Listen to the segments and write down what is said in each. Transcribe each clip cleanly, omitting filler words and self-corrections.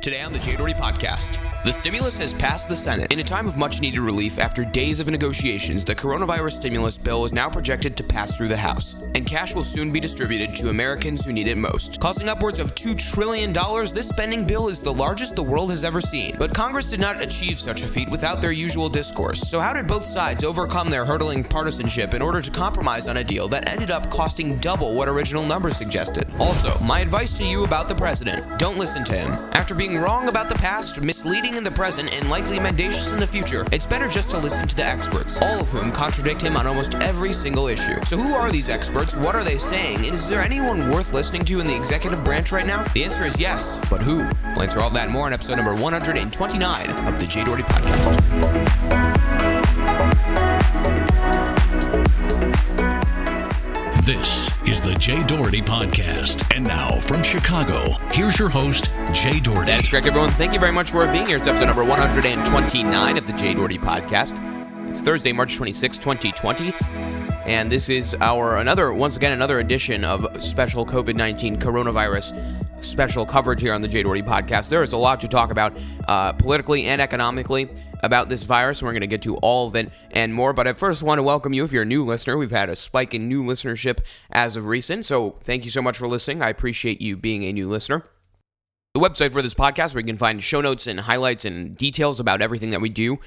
Today on the Doherty podcast, the stimulus has passed the Senate. In a time of much-needed relief after days of negotiations, the coronavirus stimulus bill is now projected to pass through the House, and cash will soon be distributed to Americans who need it most. Costing upwards of $2 trillion, this spending bill is the largest the world has ever seen. But Congress did not achieve such a feat without their usual discourse. So how did both sides overcome their hurtling partisanship in order to compromise on a deal that ended up costing double what original numbers suggested? Also, my advice to you about the president: don't listen to him. After being wrong about the past, misleading in the present, and likely mendacious in the future, it's better just to listen to the experts, all of whom contradict him on almost every single issue. So who are these experts? What are they saying? And is there anyone worth listening to in the executive branch right now? The answer is yes, but who? We'll answer all that and more in episode number 129 of the Doherty podcast. This is the Doherty podcast. And now from Chicago, here's your host, Doherty. That is correct, everyone. Thank you very much for being here. It's episode number 129 of the Doherty podcast. It's Thursday, March 26, 2020. And this is another edition of special COVID-19 coronavirus special coverage here on the Doherty podcast. There is a lot to talk about politically and economically about this virus, and we're going to get to all of it and more. But I first want to welcome you if you're a new listener. We've had a spike in new listenership as of recent, so thank you so much for listening. I appreciate you being a new listener. The website for this podcast, where you can find show notes and highlights and details about everything that we do,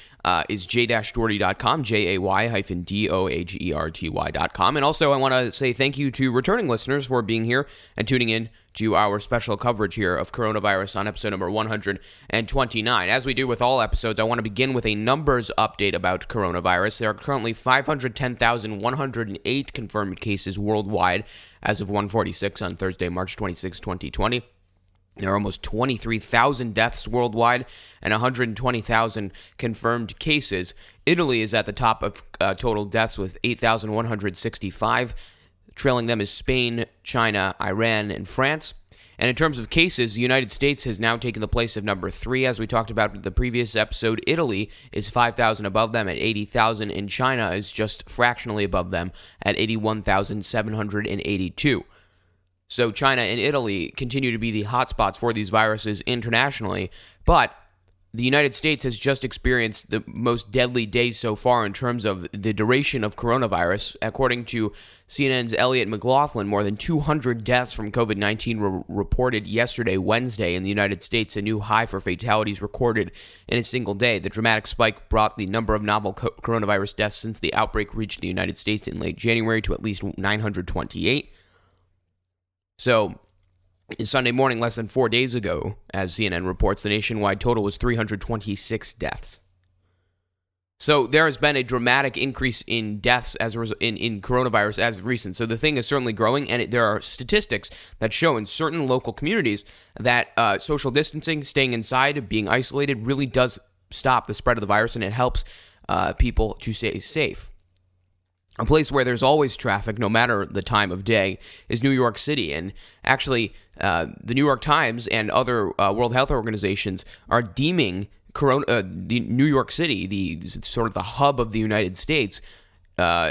is j-doherty.com, jay-doherty.com. And also, I want to say thank you to returning listeners for being here and tuning in to our special coverage here of coronavirus on episode number 129. As we do with all episodes, I want to begin with a numbers update about coronavirus. There are currently 510,108 confirmed cases worldwide as of 1:46 on Thursday, March 26, 2020. There are almost 23,000 deaths worldwide and 120,000 confirmed cases. Italy is at the top of total deaths with 8,165. Trailing them is Spain, China, Iran, and France. And in terms of cases, the United States has now taken the place of number 3, as we talked about in the previous episode. Italy is 5,000 above them at 80,000, and China is just fractionally above them at 81,782. So China and Italy continue to be the hotspots for these viruses internationally, but the United States has just experienced the most deadly days so far in terms of the duration of coronavirus. According to CNN's Elliot McLaughlin, more than 200 deaths from COVID-19 were reported yesterday, Wednesday, in the United States, a new high for fatalities recorded in a single day. The dramatic spike brought the number of novel coronavirus deaths since the outbreak reached the United States in late January to at least 928. So, Sunday morning, less than 4 days ago, as CNN reports, the nationwide total was 326 deaths. So there has been a dramatic increase in deaths in coronavirus as of recent. So the thing is certainly growing, and there are statistics that show in certain local communities that social distancing, staying inside, being isolated really does stop the spread of the virus, and it helps people to stay safe. A place where there's always traffic, no matter the time of day, is New York City. And actually, the New York Times and other World Health Organizations are deeming the New York City, the sort of the hub of the United States,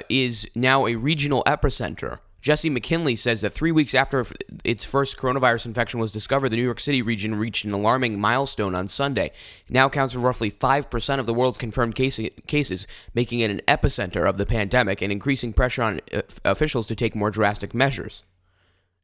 is now a regional epicenter. Jesse McKinley says that 3 weeks after its first coronavirus infection was discovered, the New York City region reached an alarming milestone on Sunday. It now accounts for roughly 5% of the world's confirmed cases, making it an epicenter of the pandemic and increasing pressure on officials to take more drastic measures.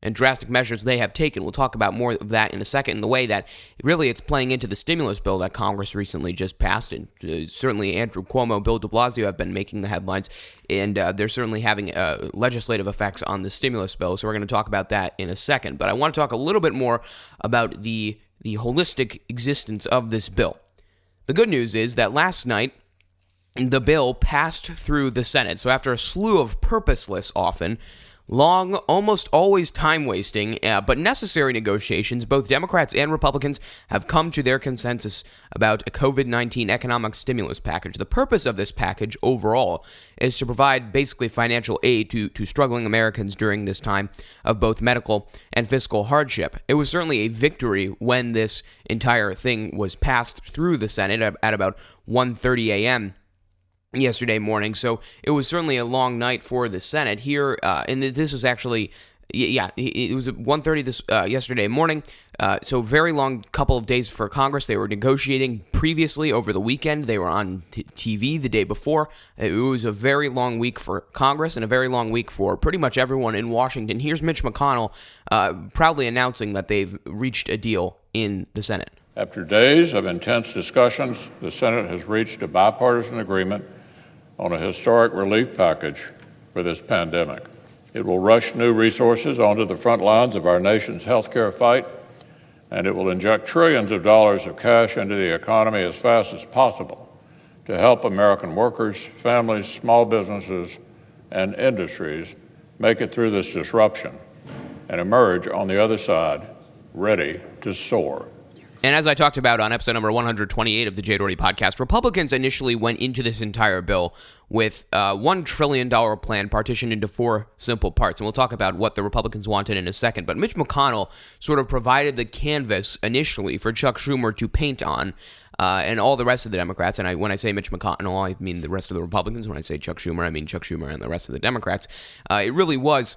And drastic measures they have taken. We'll talk about more of that in a second, in the way that really it's playing into the stimulus bill that Congress recently just passed. And certainly Andrew Cuomo, Bill de Blasio have been making the headlines, and they're certainly having legislative effects on the stimulus bill. So we're going to talk about that in a second. But I want to talk a little bit more about the holistic existence of this bill. The good news is that last night, the bill passed through the Senate. So after a slew of purposeless, long, almost always time-wasting, but necessary negotiations, both Democrats and Republicans have come to their consensus about a COVID-19 economic stimulus package. The purpose of this package overall is to provide basically financial aid to struggling Americans during this time of both medical and fiscal hardship. It was certainly a victory when this entire thing was passed through the Senate at about 1:30 a.m. yesterday morning, so it was certainly a long night for the Senate here, and this was actually, it was at 1:30 yesterday morning. So very long couple of days for Congress. They were negotiating previously over the weekend. They were on TV the day before. It was a very long week for Congress and a very long week for pretty much everyone in Washington. Here's Mitch McConnell proudly announcing that they've reached a deal in the Senate. After days of intense discussions, the Senate has reached a bipartisan agreement on a historic relief package for this pandemic. It will rush new resources onto the front lines of our nation's healthcare fight, and it will inject trillions of dollars of cash into the economy as fast as possible to help American workers, families, small businesses, and industries make it through this disruption and emerge on the other side ready to soar. And as I talked about on episode number 128 of the Jay Doherty podcast, Republicans initially went into this entire bill with a $1 trillion plan partitioned into 4 simple parts. And we'll talk about what the Republicans wanted in a second. But Mitch McConnell sort of provided the canvas initially for Chuck Schumer to paint on, and all the rest of the Democrats. And when I say Mitch McConnell, I mean the rest of the Republicans. When I say Chuck Schumer, I mean Chuck Schumer and the rest of the Democrats. It really was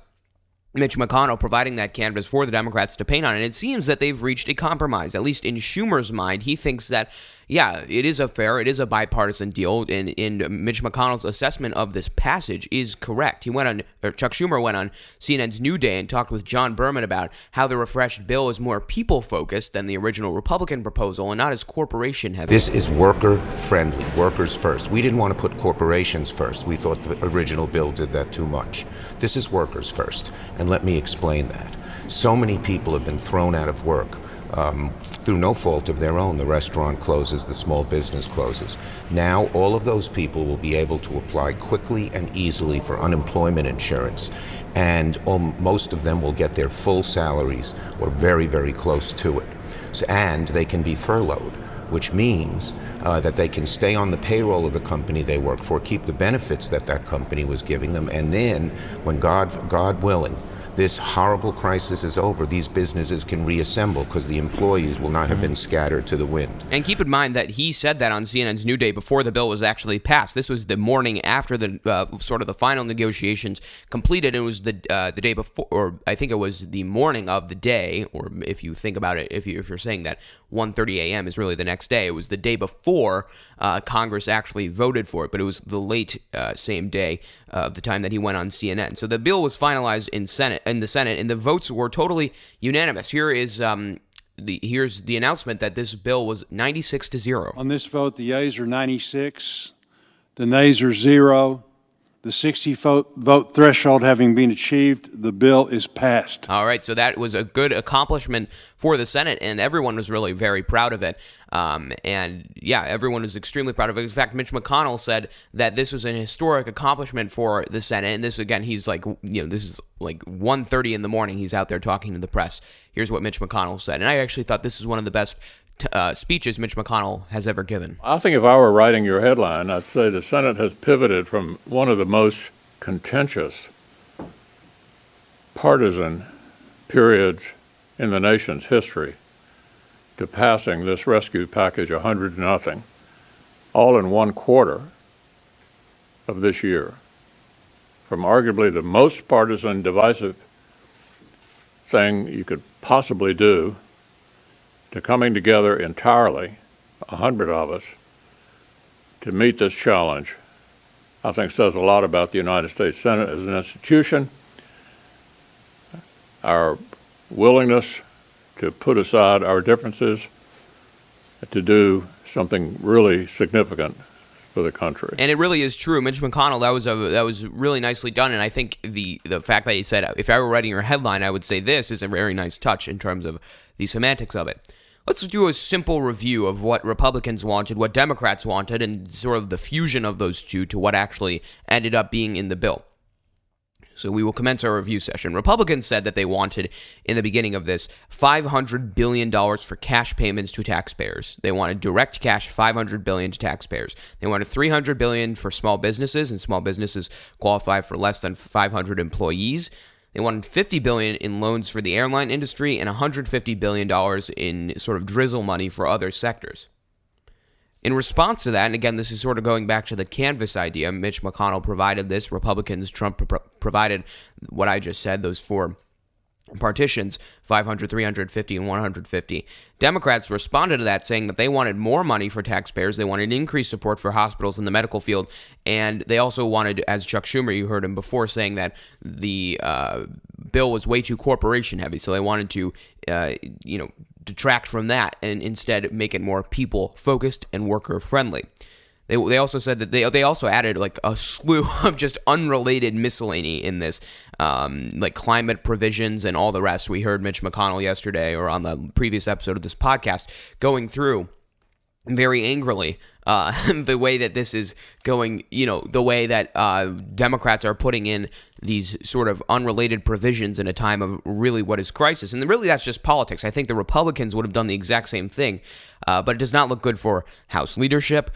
Mitch McConnell providing that canvas for the Democrats to paint on, and it seems that they've reached a compromise. At least in Schumer's mind, he thinks that, yeah, it is a bipartisan deal, and Mitch McConnell's assessment of this passage is correct. Chuck Schumer went on CNN's New Day and talked with John Berman about how the refreshed bill is more people-focused than the original Republican proposal and not as corporation-heavy. This is worker-friendly, workers first. We didn't want to put corporations first. We thought the original bill did that too much. This is workers first, and let me explain that. So many people have been thrown out of work through no fault of their own. The restaurant closes, the small business closes. Now all of those people will be able to apply quickly and easily for unemployment insurance, and most of them will get their full salaries or very, very close to it. And they can be furloughed, which means that they can stay on the payroll of the company they work for, keep the benefits that that company was giving them, and then when God willing, this horrible crisis is over, these businesses can reassemble because the employees will not have been scattered to the wind. And keep in mind that he said that on CNN's New Day before the bill was actually passed. This was the morning after the sort of the final negotiations completed. It was the day before, or I think it was the morning of the day, or if you think about it, if you're saying that 1:30 a.m. is really the next day, it was the day before Congress actually voted for it, but it was the late same day of the time that he went on CNN. So the bill was finalized in the Senate, and the votes were totally unanimous. Here's the announcement that this bill was 96-0. On this vote, the yeas are 96, the nays are 0. The 60 vote threshold having been achieved, the bill is passed. All right, so that was a good accomplishment for the Senate, and everyone was really very proud of it. And yeah, everyone was extremely proud of it. In fact, Mitch McConnell said that this was an historic accomplishment for the Senate. And this, again, he's like, this is like 1:30 in the morning. He's out there talking to the press. Here's what Mitch McConnell said. And I actually thought this is one of the best speeches Mitch McConnell has ever given. I think if I were writing your headline, I'd say the Senate has pivoted from one of the most contentious, partisan periods in the nation's history to passing this rescue package 100-0, all in 1 quarter of this year. From arguably the most partisan, divisive thing you could possibly do to coming together entirely, 100 of us, to meet this challenge, I think says a lot about the United States Senate as an institution, our willingness to put aside our differences to do something really significant for the country. And it really is true. Mitch McConnell, that was really nicely done. And I think the fact that he said, if I were writing your headline, I would say this is a very nice touch in terms of the semantics of it. Let's do a simple review of what Republicans wanted, what Democrats wanted, and sort of the fusion of those two to what actually ended up being in the bill. So we will commence our review session. Republicans said that they wanted, in the beginning of this, $500 billion for cash payments to taxpayers. They wanted direct cash, $500 billion to taxpayers. They wanted $300 billion for small businesses, and small businesses qualify for less than 500 employees. They wanted $50 billion in loans for the airline industry and $150 billion in sort of drizzle money for other sectors. In response to that, and again, this is sort of going back to the canvas idea, Mitch McConnell provided this, Republicans, Trump provided what I just said, those 4 partitions, 500, 350, and 150. Democrats responded to that saying that they wanted more money for taxpayers, they wanted increased support for hospitals in the medical field, and they also wanted, as Chuck Schumer, you heard him before, saying that the bill was way too corporation heavy, so they wanted to, detract from that and instead make it more people-focused and worker-friendly. They also said that they also added like a slew of just unrelated miscellany in this, like climate provisions and all the rest. We heard Mitch McConnell yesterday or on the previous episode of this podcast going through very angrily the way that this is going, the way that Democrats are putting in these sort of unrelated provisions in a time of really what is crisis. And really that's just politics. I think the Republicans would have done the exact same thing, but it does not look good for House leadership,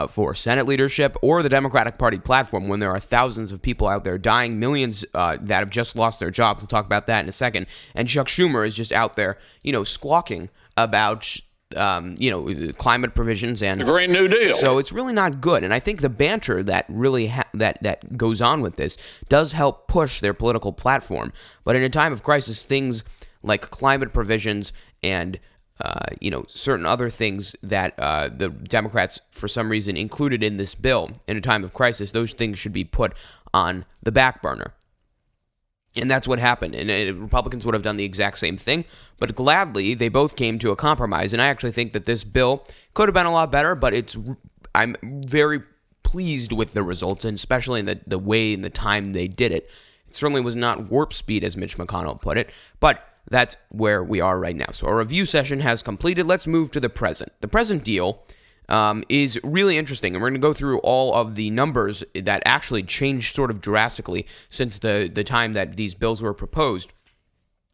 for Senate leadership, or the Democratic Party platform when there are thousands of people out there dying, millions that have just lost their jobs. We'll talk about that in a second. And Chuck Schumer is just out there, squawking about climate provisions and the Green New Deal. So it's really not good. And I think the banter that really that goes on with this does help push their political platform. But in a time of crisis, things like climate provisions and certain other things that the Democrats, for some reason, included in this bill in a time of crisis, those things should be put on the back burner. And that's what happened. And Republicans would have done the exact same thing, but gladly, they both came to a compromise. And I actually think that this bill could have been a lot better, but I'm very pleased with the results, and especially in the way and the time they did it. It certainly was not warp speed, as Mitch McConnell put it, but that's where we are right now. So our review session has completed. Let's move to the present. The present deal is really interesting, and we're going to go through all of the numbers that actually changed sort of drastically since the time that these bills were proposed.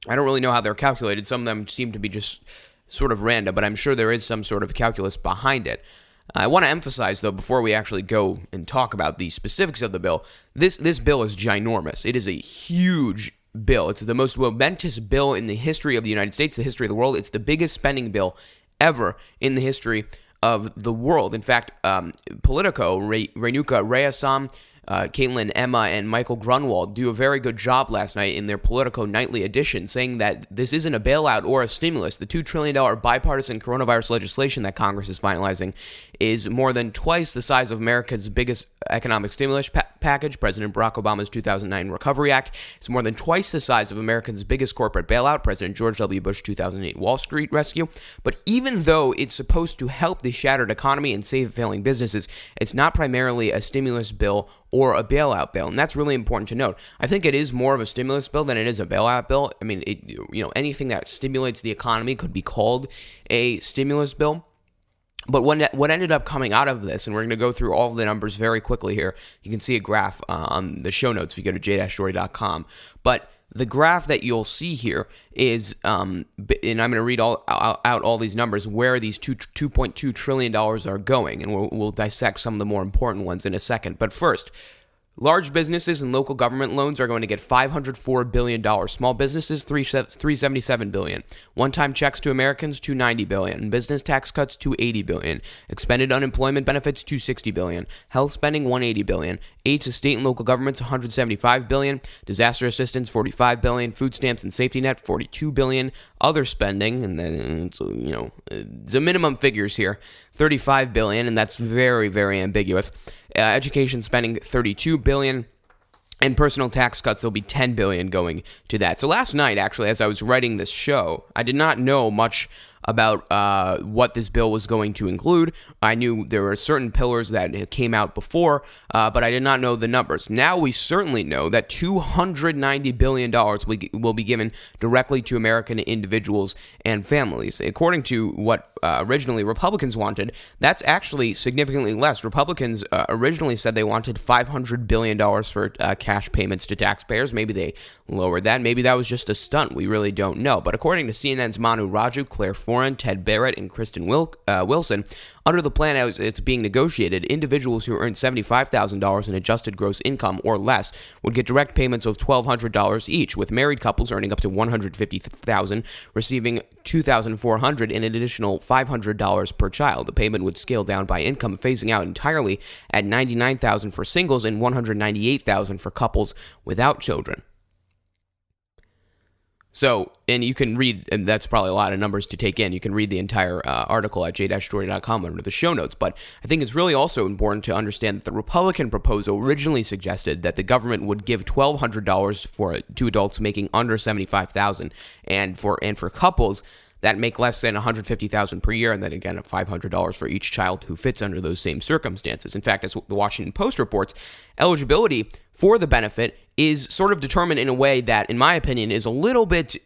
I don't really know how they're calculated. Some of them seem to be just sort of random, but I'm sure there is some sort of calculus behind it. I want to emphasize, though, before we actually go and talk about the specifics of the bill, this bill is ginormous. It is a huge bill. It's the most momentous bill in the history of the United States, the history of the world. It's the biggest spending bill ever in the history of the world. In fact, Politico, Renuka Reyesam, Caitlin Emma, and Michael Grunwald do a very good job last night in their Politico nightly edition, saying that this isn't a bailout or a stimulus. The $2 trillion bipartisan coronavirus legislation that Congress is finalizing is more than twice the size of America's biggest economic stimulus package, President Barack Obama's 2009 Recovery Act. It's more than twice the size of America's biggest corporate bailout, President George W. Bush 2008 Wall Street rescue. But even though it's supposed to help the shattered economy and save failing businesses, it's not primarily a stimulus bill or a bailout bill, and that's really important to note. I think it is more of a stimulus bill than it is a bailout bill. I mean, anything that stimulates the economy could be called a stimulus bill. But what ended up coming out of this, and we're going to go through all of the numbers very quickly here. You can see a graph on the show notes if you go to j-dory.com. But the graph that you'll see here is, and I'm going to read out all these numbers, where these $2.2 trillion are going, and we'll dissect some of the more important ones in a second. But first, large businesses and local government loans are going to get $504 billion. Small businesses, $377 billion. One-time checks to Americans, $290 billion. Business tax cuts, $280 billion. Expended unemployment benefits, $260 billion. Health spending, $180 billion. Aid to state and local governments, $175 billion. Disaster assistance, $45 billion. Food stamps and safety net, $42 billion. Other spending, and then the minimum figures here, $35 billion, and that's very, very ambiguous. Education spending, $32 billion. And personal tax cuts, there'll be $10 billion going to that. So last night, actually, as I was writing this show, I did not know much about what this bill was going to include. I knew there were certain pillars that came out before, but I did not know the numbers. Now we certainly know that $290 billion will be given directly to American individuals and families. According to what originally Republicans wanted, that's actually significantly less. Republicans originally said they wanted $500 billion for cash payments to taxpayers. Maybe they lowered that. Maybe that was just a stunt. We really don't know. But according to CNN's Manu Raju, Claire Foran, Ted Barrett, and Kristen Wilson, under the plan as it's being negotiated, individuals who earn $75,000 in adjusted gross income or less would get direct payments of $1,200 each, with married couples earning up to $150,000 receiving $2,400 and an additional $500 per child. The payment would scale down by income, phasing out entirely at $99,000 for singles and $198,000 for couples without children. So, and you can read, and that's probably a lot of numbers to take in. You can read the entire article at j-doherty.com under the show notes. But I think it's really also important to understand that the Republican proposal originally suggested that the government would give $1,200 to adults making under $75,000, and for couples that make less than $150,000 per year, and then again $500 for each child who fits under those same circumstances. In fact, as the Washington Post reports, eligibility for the benefit is sort of determined in a way that, in my opinion, is a little bit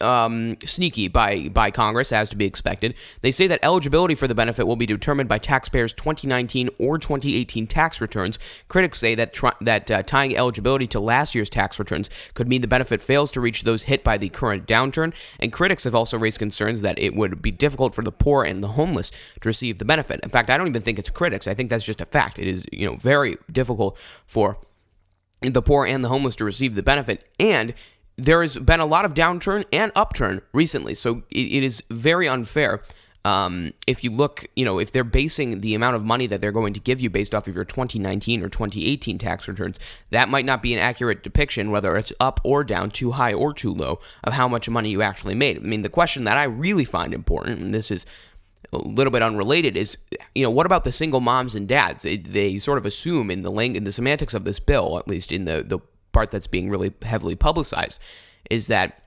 sneaky by Congress, as to be expected. They say that eligibility for the benefit will be determined by taxpayers' 2019 or 2018 tax returns. Critics say that tying eligibility to last year's tax returns could mean the benefit fails to reach those hit by the current downturn, and critics have also raised concerns that it would be difficult for the poor and the homeless to receive the benefit. In fact, I don't even think it's critics. I think that's just a fact. It is, very difficult for the poor and the homeless to receive the benefit, and there has been a lot of downturn and upturn recently, so it is very unfair. If you look, if they're basing the amount of money that they're going to give you based off of your 2019 or 2018 tax returns, that might not be an accurate depiction, whether it's up or down, too high or too low, of how much money you actually made. I mean, the question that I really find important, and this is a little bit unrelated, is, what about the single moms and dads? They sort of assume in the semantics of this bill, at least in the part that's being really heavily publicized, is that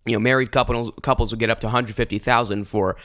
married couples will get up to $150,000 for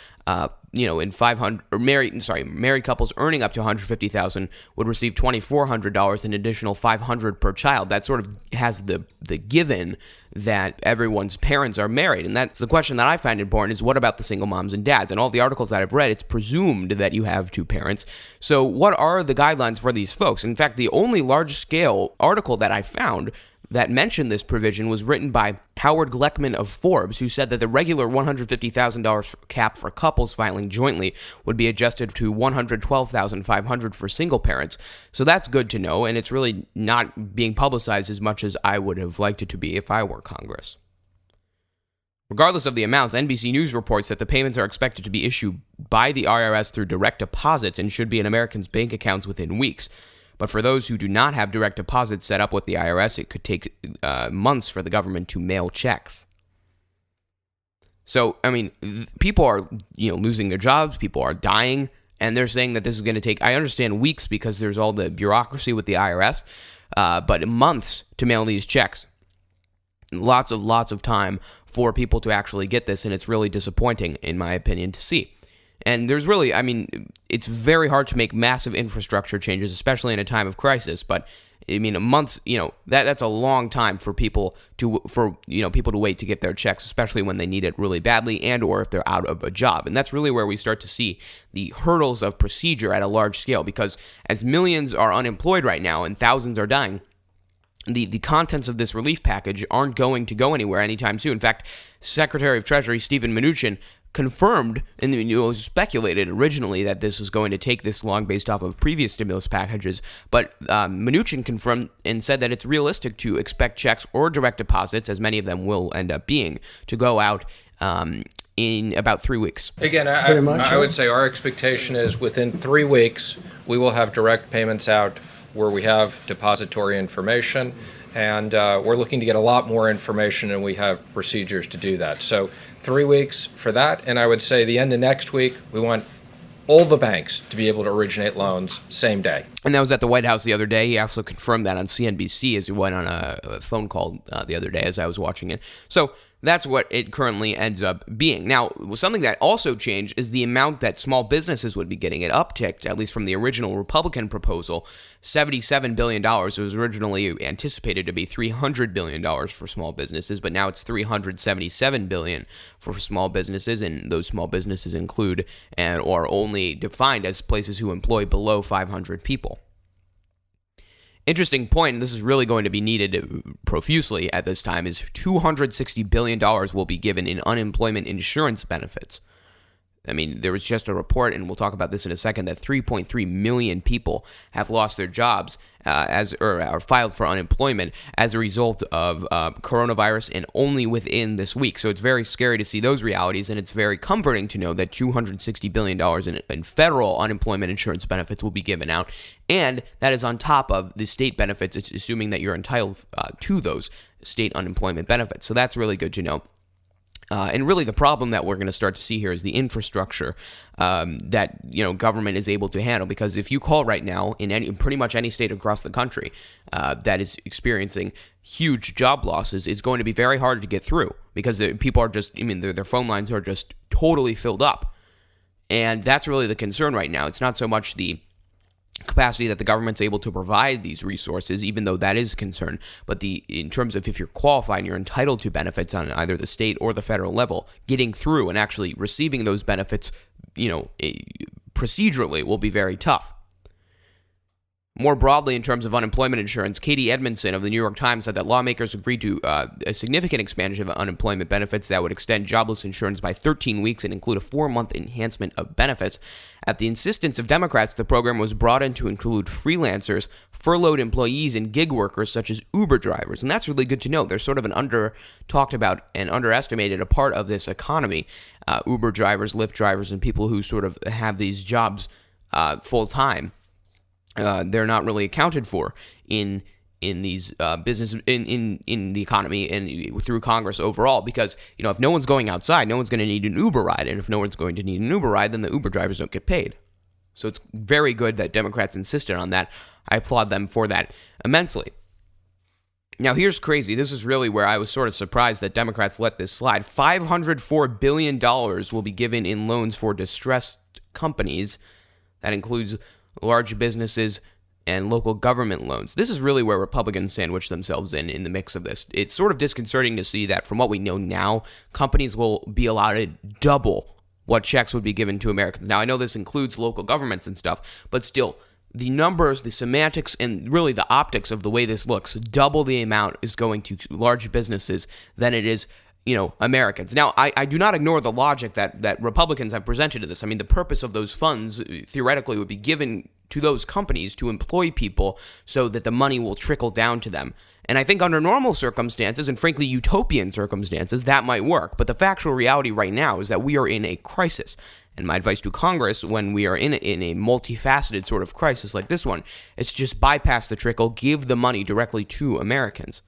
married couples earning up to $150,000 would receive $2,400, an additional $500 per child. That sort of has the given that everyone's parents are married, and that's the question that I find important: is what about the single moms and dads? And all the articles that I've read, it's presumed that you have two parents. So what are the guidelines for these folks? In fact, the only large-scale article that I found that mentioned this provision was written by Howard Gleckman of Forbes, who said that the regular $150,000 cap for couples filing jointly would be adjusted to $112,500 for single parents. So that's good to know, and it's really not being publicized as much as I would have liked it to be if I were Congress. Regardless of the amounts, NBC News reports that the payments are expected to be issued by the IRS through direct deposits and should be in Americans' bank accounts within weeks. But for those who do not have direct deposits set up with the IRS, it could take months for the government to mail checks. So, I mean, people are, losing their jobs, people are dying, and they're saying that this is going to take, I understand, weeks because there's all the bureaucracy with the IRS, but months to mail these checks. Lots of time for people to actually get this, and it's really disappointing, in my opinion, to see. And there's really, it's very hard to make massive infrastructure changes, especially in a time of crisis. But months, that's a long time for people to wait to get their checks, especially when they need it really badly, and or if they're out of a job. And that's really where we start to see the hurdles of procedure at a large scale, because as millions are unemployed right now and thousands are dying, the contents of this relief package aren't going to go anywhere anytime soon. In fact, Secretary of Treasury Steven Mnuchin confirmed, and it was speculated originally that this was going to take this long based off of previous stimulus packages, but Mnuchin confirmed and said that it's realistic to expect checks or direct deposits, as many of them will end up being, to go out in about 3 weeks. Again, I would say our expectation is within 3 weeks, we will have direct payments out where we have depository information, and we're looking to get a lot more information, and we have procedures to do that. So 3 weeks for that, and I would say the end of next week, we want all the banks to be able to originate loans same day. And that was at the White House the other day. He also confirmed that on CNBC as he went on a phone call the other day as I was watching it. So that's what it currently ends up being. Now, something that also changed is the amount that small businesses would be getting. It upticked, at least from the original Republican proposal, $77 billion. It was originally anticipated to be $300 billion for small businesses, but now it's $377 billion for small businesses, and those small businesses include and or only defined as places who employ below 500 people. Interesting point, and this is really going to be needed profusely at this time, is $260 billion will be given in unemployment insurance benefits. There was just a report, and we'll talk about this in a second, that 3.3 million people have lost their jobs are filed for unemployment as a result of coronavirus, and only within this week. So it's very scary to see those realities, and it's very comforting to know that $260 billion in federal unemployment insurance benefits will be given out, and that is on top of the state benefits. It's assuming that you're entitled to those state unemployment benefits. So that's really good to know. And really, the problem that we're going to start to see here is the infrastructure that government is able to handle. Because if you call right now in pretty much any state across the country that is experiencing huge job losses, it's going to be very hard to get through because people are just, their phone lines are just totally filled up. And that's really the concern right now. It's not so much the capacity that the government's able to provide these resources, even though that is a concern, but in terms of if you're qualified and you're entitled to benefits on either the state or the federal level, getting through and actually receiving those benefits, procedurally will be very tough. More broadly, in terms of unemployment insurance, Katie Edmondson of the New York Times said that lawmakers agreed to a significant expansion of unemployment benefits that would extend jobless insurance by 13 weeks and include a 4-month enhancement of benefits. At the insistence of Democrats, the program was brought in to include freelancers, furloughed employees, and gig workers such as Uber drivers. And that's really good to know. They're sort of an under-talked about and underestimated a part of this economy. Uber drivers, Lyft drivers, and people who sort of have these jobs full-time. They're not really accounted for in these business in the economy and through Congress overall, because if no one's going outside, no one's going to need an Uber ride, and if no one's going to need an Uber ride, then the Uber drivers don't get paid. So it's very good that Democrats insisted on that. I applaud them for that immensely. Now here's crazy. This is really where I was sort of surprised that Democrats let this slide. $504 billion will be given in loans for distressed companies. That includes large businesses and local government loans. This is really where Republicans sandwich themselves in the mix of this. It's sort of disconcerting to see that from what we know now, companies will be allowed double what checks would be given to Americans. Now, I know this includes local governments and stuff, but still, the numbers, the semantics, and really the optics of the way this looks, double the amount is going to large businesses than it is Americans. Now, I do not ignore the logic that Republicans have presented to this. The purpose of those funds, theoretically, would be given to those companies to employ people so that the money will trickle down to them. And I think under normal circumstances, and frankly utopian circumstances, that might work. But the factual reality right now is that we are in a crisis. And my advice to Congress when we are in a multifaceted sort of crisis like this one is to just bypass the trickle, give the money directly to Americans.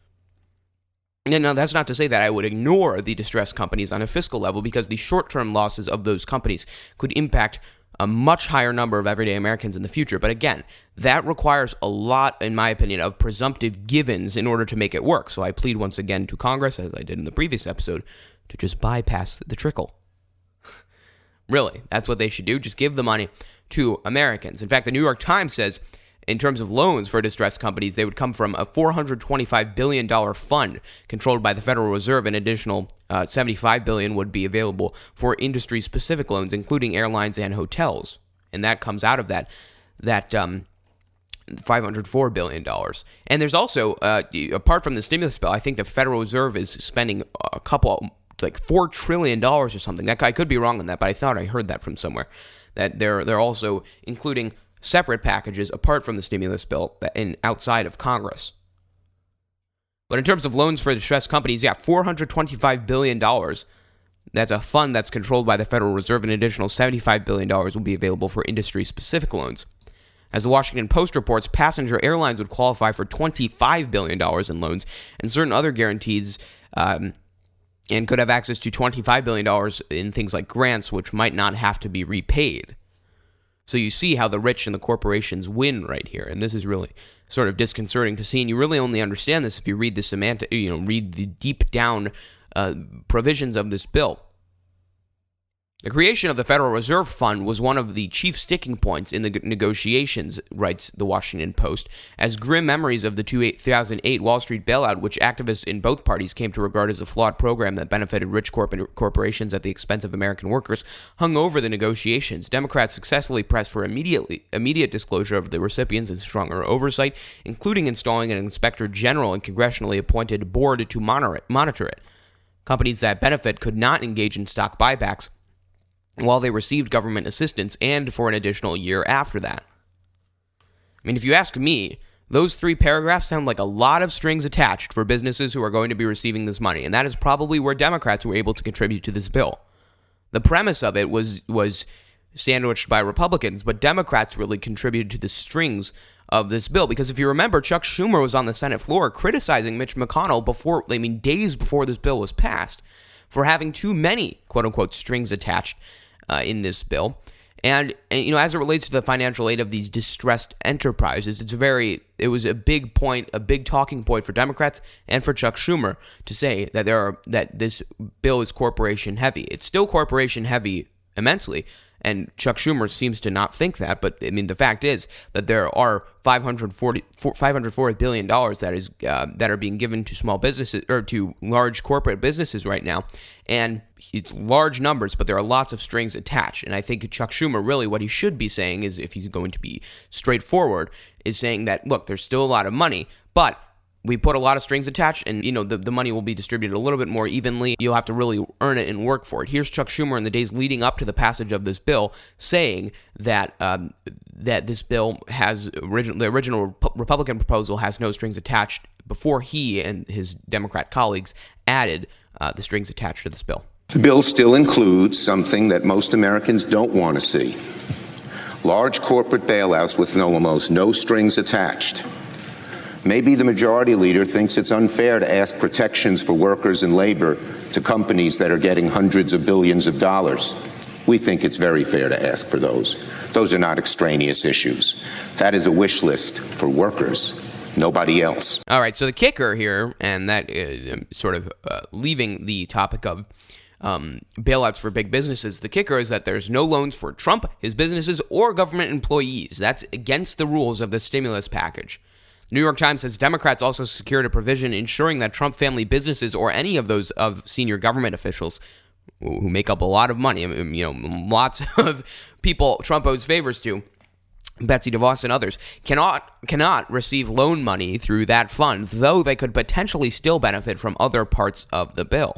And now, that's not to say that I would ignore the distressed companies on a fiscal level, because the short-term losses of those companies could impact a much higher number of everyday Americans in the future. But again, that requires a lot, in my opinion, of presumptive givens in order to make it work. So I plead once again to Congress, as I did in the previous episode, to just bypass the trickle. Really, that's what they should do. Just give the money to Americans. In fact, the New York Times says, in terms of loans for distressed companies, they would come from a $425 billion fund controlled by the Federal Reserve. An additional $75 billion would be available for industry-specific loans, including airlines and hotels. And that comes out of that $504 billion. And there's also, apart from the stimulus bill, I think the Federal Reserve is spending $4 trillion or something. I could be wrong on that, but I thought I heard that from somewhere. That they're also including separate packages apart from the stimulus bill and outside of Congress. But in terms of loans for distressed companies, $425 billion. That's a fund that's controlled by the Federal Reserve. An additional $75 billion will be available for industry-specific loans. As the Washington Post reports, passenger airlines would qualify for $25 billion in loans, and certain other guarantees and could have access to $25 billion in things like grants, which might not have to be repaid. So you see how the rich and the corporations win right here, and this is really sort of disconcerting to see, and you really only understand this if you read the read the deep down provisions of this bill. The creation of the Federal Reserve Fund was one of the chief sticking points in the negotiations, writes the Washington Post, as grim memories of the 2008 Wall Street bailout, which activists in both parties came to regard as a flawed program that benefited rich corporations at the expense of American workers, hung over the negotiations. Democrats successfully pressed for immediate disclosure of the recipients and stronger oversight, including installing an inspector general and congressionally appointed board to monitor it. Companies that benefit could not engage in stock buybacks while they received government assistance, and for an additional year after that. If you ask me, those 3 paragraphs sound like a lot of strings attached for businesses who are going to be receiving this money, and that is probably where Democrats were able to contribute to this bill. The premise of it was sandwiched by Republicans, but Democrats really contributed to the strings of this bill, because if you remember, Chuck Schumer was on the Senate floor criticizing Mitch McConnell days before this bill was passed, for having too many quote-unquote strings attached in this bill. And as it relates to the financial aid of these distressed enterprises, it was a big point, a big talking point for Democrats and for Chuck Schumer to say that this bill is corporation heavy. It's still corporation heavy immensely, and Chuck Schumer seems to not think that. But I mean, the fact is that there are $540 billion that are being given to small businesses or to large corporate businesses right now, and it's large numbers, but there are lots of strings attached. And I think Chuck Schumer, really what he should be saying is, if he's going to be straightforward, is saying that, look, there's still a lot of money, but we put a lot of strings attached, and the money will be distributed a little bit more evenly. You'll have to really earn it and work for it. Here's Chuck Schumer in the days leading up to the passage of this bill saying that that this bill has the original Republican proposal has no strings attached, before he and his Democrat colleagues added the strings attached to this bill. The bill still includes something that most Americans don't want to see: large corporate bailouts with almost no strings attached. Maybe the majority leader thinks it's unfair to ask protections for workers and labor to companies that are getting hundreds of billions of dollars. We think it's very fair to ask for those. Those are not extraneous issues. That is a wish list for workers, nobody else. All right, so the kicker here, and that sort of leaving the topic of bailouts for big businesses, the kicker is that there's no loans for Trump, his businesses, or government employees. That's against the rules of the stimulus package. New York Times says Democrats also secured a provision ensuring that Trump family businesses or any of those of senior government officials who make up a lot of money, lots of people Trump owes favors to, Betsy DeVos and others, cannot receive loan money through that fund, though they could potentially still benefit from other parts of the bill.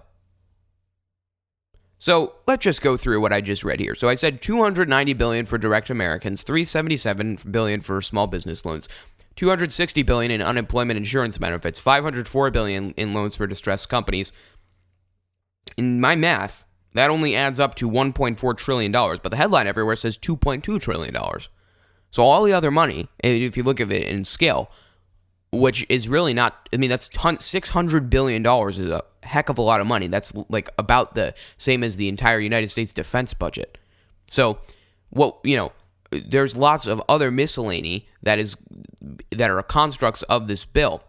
So let's just go through what I just read here. So I said $290 billion for direct Americans, $377 billion for small business loans, $260 billion in unemployment insurance benefits, $504 billion in loans for distressed companies. In my math, that only adds up to $1.4 trillion, but the headline everywhere says $2.2 trillion. So all the other money, if you look at it in scale, which is really not, that's $600 billion is a heck of a lot of money. That's like about the same as the entire United States defense budget. So, there's lots of other miscellany that are constructs of this bill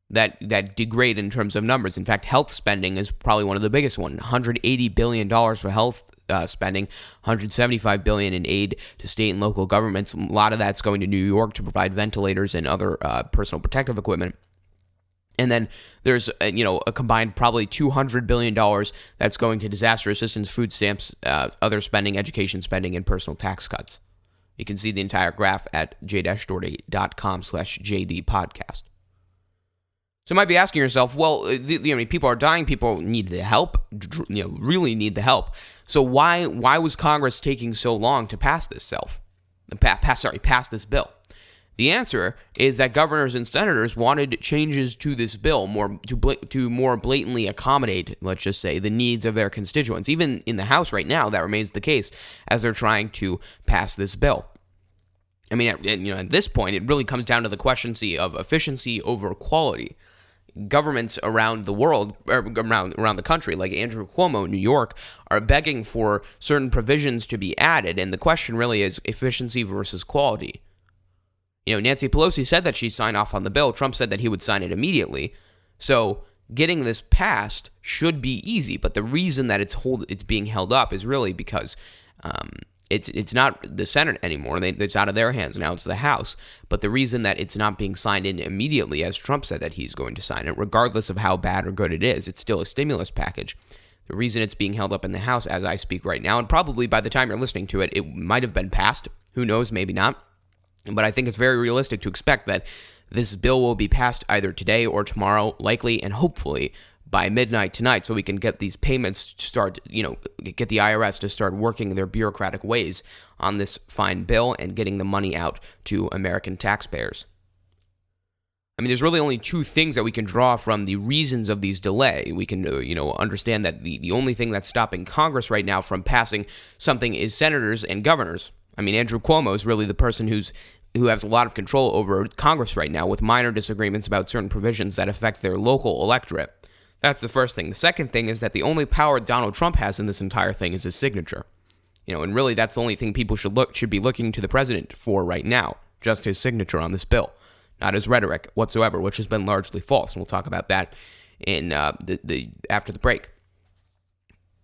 that degrade in terms of numbers. In fact, health spending is probably one of the biggest ones. $180 billion for health spending, $175 billion in aid to state and local governments. A lot of that's going to New York to provide ventilators and other personal protective equipment. And then there's a combined probably $200 billion that's going to disaster assistance, food stamps, other spending, education spending, and personal tax cuts. You can see the entire graph at j-doherty.com/JD podcast. So you might be asking yourself, well, people are dying, people need the help, really need the help. So why was Congress taking so long to pass this bill? The answer is that governors and senators wanted changes to this bill to more blatantly accommodate, let's just say, the needs of their constituents. Even in the House right now, that remains the case as they're trying to pass this bill. At this point, it really comes down to the question of efficiency over quality. Governments around the world, or around the country, like Andrew Cuomo in New York, are begging for certain provisions to be added, and the question really is efficiency versus quality. Nancy Pelosi said that she'd sign off on the bill. Trump said that he would sign it immediately. So getting this passed should be easy, but the reason that it's being held up is really because it's not the Senate anymore. It's out of their hands now. It's the House. But the reason that it's not being signed in immediately, as Trump said that he's going to sign it, regardless of how bad or good it is, it's still a stimulus package. The reason it's being held up in the House as I speak right now, and probably by the time you're listening to it, it might have been passed. Who knows? Maybe not. But I think it's very realistic to expect that this bill will be passed either today or tomorrow, likely and hopefully by midnight tonight, so we can get these payments to start, get the IRS to start working their bureaucratic ways on this fine bill and getting the money out to American taxpayers. There's really only two things that we can draw from the reasons of these delay. We can, understand that the only thing that's stopping Congress right now from passing something is senators and governors. Andrew Cuomo is really the person who has a lot of control over Congress right now, with minor disagreements about certain provisions that affect their local electorate. That's the first thing. The second thing is that the only power Donald Trump has in this entire thing is his signature. And really that's the only thing people should be looking to the president for right now, just his signature on this bill, not his rhetoric whatsoever, which has been largely false. And we'll talk about that in after the break.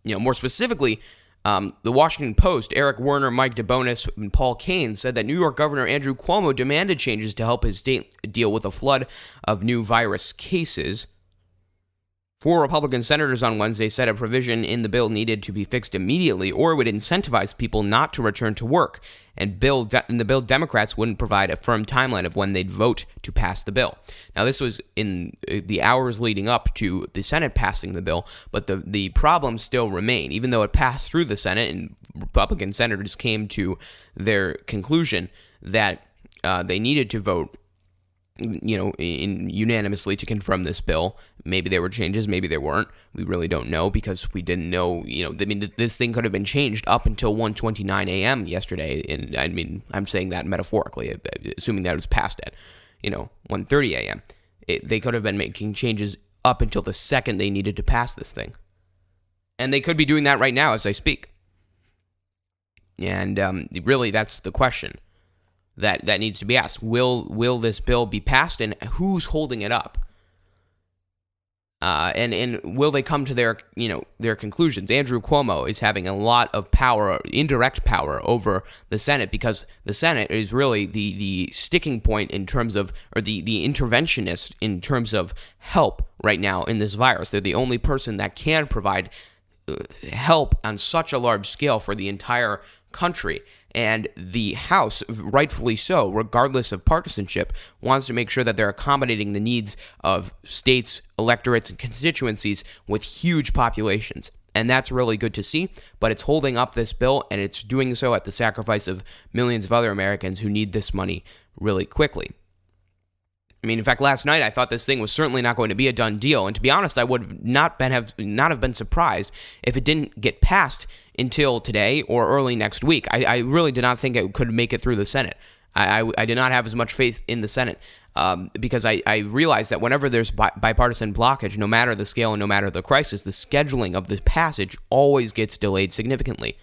More specifically, the Washington Post, Eric Werner, Mike DeBonis, and Paul Kane said that New York Governor Andrew Cuomo demanded changes to help his state deal with a flood of new virus cases. 4 Republican senators on Wednesday said a provision in the bill needed to be fixed immediately or it would incentivize people not to return to work. And the bill, Democrats wouldn't provide a firm timeline of when they'd vote to pass the bill. Now, this was in the hours leading up to the Senate passing the bill, but the problems still remain. Even though it passed through the Senate and Republican senators came to their conclusion that they needed to vote unanimously to confirm this bill. Maybe there were changes, maybe there weren't. We really don't know because we didn't know, this thing could have been changed up until 1:29 a.m. yesterday. And I'm saying that metaphorically, assuming that it was passed at, 1:30 a.m. They could have been making changes up until the second they needed to pass this thing. And they could be doing that right now as I speak. And really, that's the question that needs to be asked. Will this bill be passed, and who's holding it up? And will they come to their conclusions? Andrew Cuomo is having a lot of power, indirect power over the Senate, because the Senate is really the sticking point in terms of, or the interventionist in terms of help right now in this virus. They're the only person that can provide help on such a large scale for the entire country. And the House, rightfully so, regardless of partisanship, wants to make sure that they're accommodating the needs of states, electorates, and constituencies with huge populations. And that's really good to see, but it's holding up this bill, and it's doing so at the sacrifice of millions of other Americans who need this money really quickly. In fact, last night I thought this thing was certainly not going to be a done deal, and to be honest, I would not have been surprised if it didn't get passed until today or early next week. I really did not think it could make it through the Senate. I did not have as much faith in the Senate because I realized that whenever there's bipartisan blockage, no matter the scale and no matter the crisis, the scheduling of this passage always gets delayed significantly.